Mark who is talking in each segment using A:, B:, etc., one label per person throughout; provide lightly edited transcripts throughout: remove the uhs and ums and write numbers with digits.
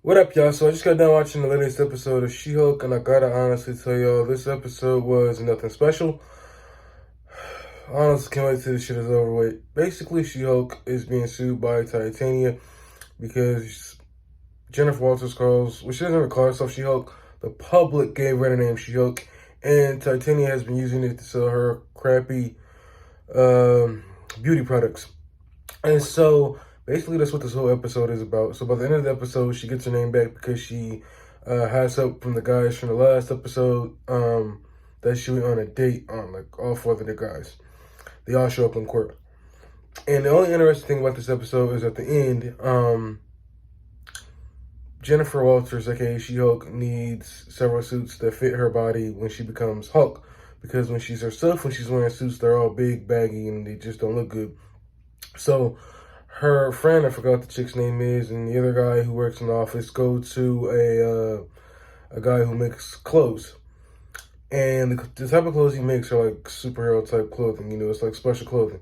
A: What up, y'all? So I just got done watching the latest episode of She-Hulk, and I gotta honestly tell y'all, this episode was nothing special. Honestly, can't wait till this shit is over with. Basically, She-Hulk is being sued by Titania because Jennifer Walters calls, well, she doesn't even call herself She-Hulk. The public gave her the name She-Hulk, and Titania has been using it to sell her crappy beauty products. And so basically, that's what this whole episode is about. So by the end of the episode, she gets her name back because she has help from the guys from the last episode that she went on a date on, like all four of the guys. They all show up in court. And the only interesting thing about this episode is at the end, Jennifer Walters, aka She-Hulk, needs several suits that fit her body when she becomes Hulk. Because when she's herself, when she's wearing suits, they're all big, baggy, and they just don't look good. So her friend, I forgot what the chick's name is, and the other guy who works in the office go to a guy who makes clothes. And the type of clothes he makes are like superhero type clothing, it's like special clothing.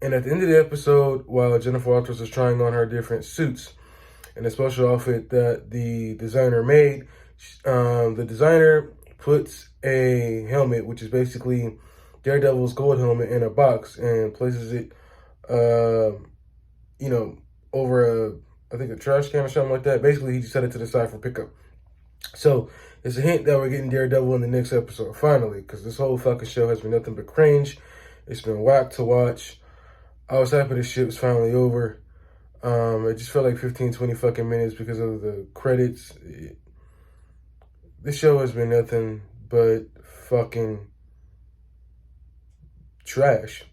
A: And at the end of the episode, while Jennifer Walters is trying on her different suits and a special outfit that the designer made, the designer puts a helmet, which is basically Daredevil's gold helmet, in a box and places it over I think a trash can or something like that. Basically, he just set it to the side for pickup. So it's a hint that we're getting Daredevil in the next episode, finally, because this whole fucking show has been nothing but cringe. It's been whack to watch. I was happy this shit was finally over. It just felt like 15, 20 fucking minutes because of the credits. This show has been nothing but fucking trash.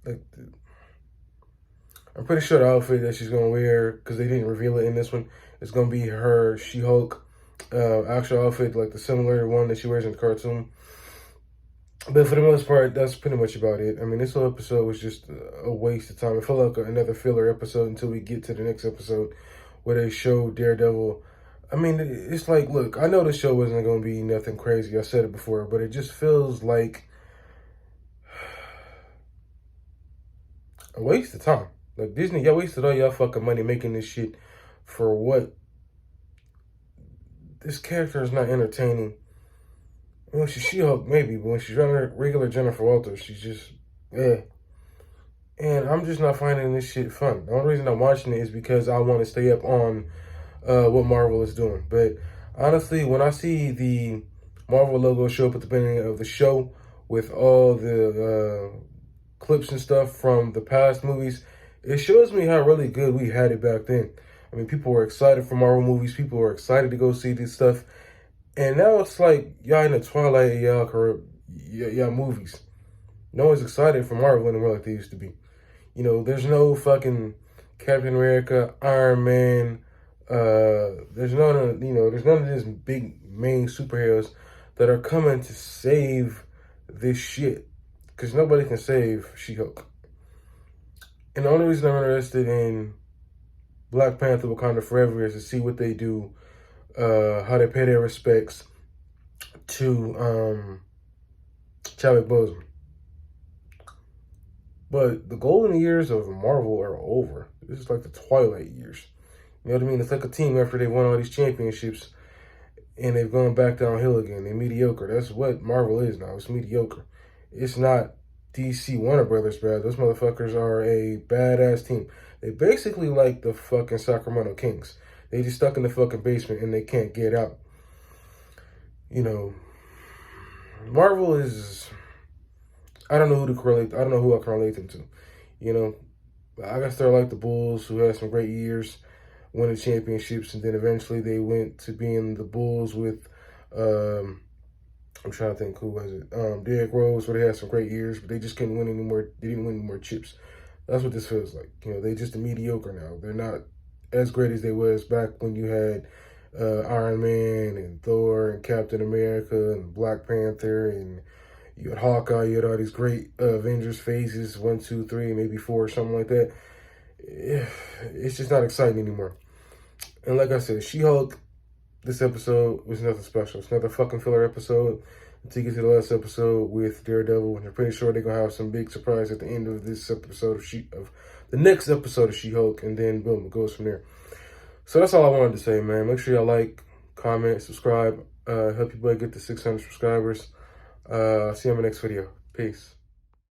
A: Like, I'm pretty sure the outfit that she's gonna wear, because they didn't reveal it in this one, is gonna be her She-Hulk actual outfit, like the similar one that she wears in the cartoon. But for the most part, that's pretty much about it. I mean, this whole episode was just a waste of time. It felt like another filler episode until we get to the next episode where they show Daredevil. I mean, it's like, look, I know the show wasn't going to be nothing crazy. I said it before, but it just feels like a waste of time. Like, Disney, y'all wasted all y'all fucking money making this shit for what? This character is not entertaining. When she's She-Hulk, maybe, but when she's regular Jennifer Walters, she's just, eh. And I'm just not finding this shit fun. The only reason I'm watching it is because I want to stay up on what Marvel is doing. But honestly, when I see the Marvel logo show up at the beginning of the show with all the clips and stuff from the past movies, it shows me how really good we had it back then. I mean, people were excited for Marvel movies. People were excited to go see this stuff. And now it's like y'all in the twilight of y'all career, y'all movies. No one's excited for Marvel anymore like they used to be. There's no fucking Captain America, Iron Man. There's none of these big main superheroes that are coming to save this shit. Because nobody can save She-Hulk. And the only reason I'm interested in Black Panther Wakanda Forever is to see what they do, how they pay their respects to Chadwick Boseman. But the golden years of Marvel are over. This is like the twilight years. You know what I mean? It's like a team after they won all these championships and they've gone back downhill again. They're mediocre. That's what Marvel is now. It's mediocre. It's not DC Warner Brothers bad. Those motherfuckers are a badass team. They basically like the fucking Sacramento Kings. They just stuck in the fucking basement and they can't get out. Marvel is, I don't know who to correlate. I don't know who I can relate them to. I guess they're like the Bulls, who had some great years, winning championships, and then eventually they went to being the Bulls with, I'm trying to think, who was it? Derrick Rose, where they had some great years, but they just couldn't win anymore. They didn't win any more chips. That's what this feels like. They just mediocre now. They're not as great as they was back when you had Iron Man and Thor and Captain America and Black Panther, and you had Hawkeye. You had all these great Avengers phases, 1, 2, 3, maybe 4 or something like that. It's just not exciting anymore. And like I said, She-Hulk, this episode was nothing special. It's another fucking filler episode until you get to the last episode with Daredevil. And I'm pretty sure they're gonna have some big surprise at the end of this episode of the next episode of She-Hulk, and then boom, it goes from there. So that's all I wanted to say, man. Make sure y'all like, comment, subscribe. Help your boy get to 600 subscribers. See you in my next video. Peace.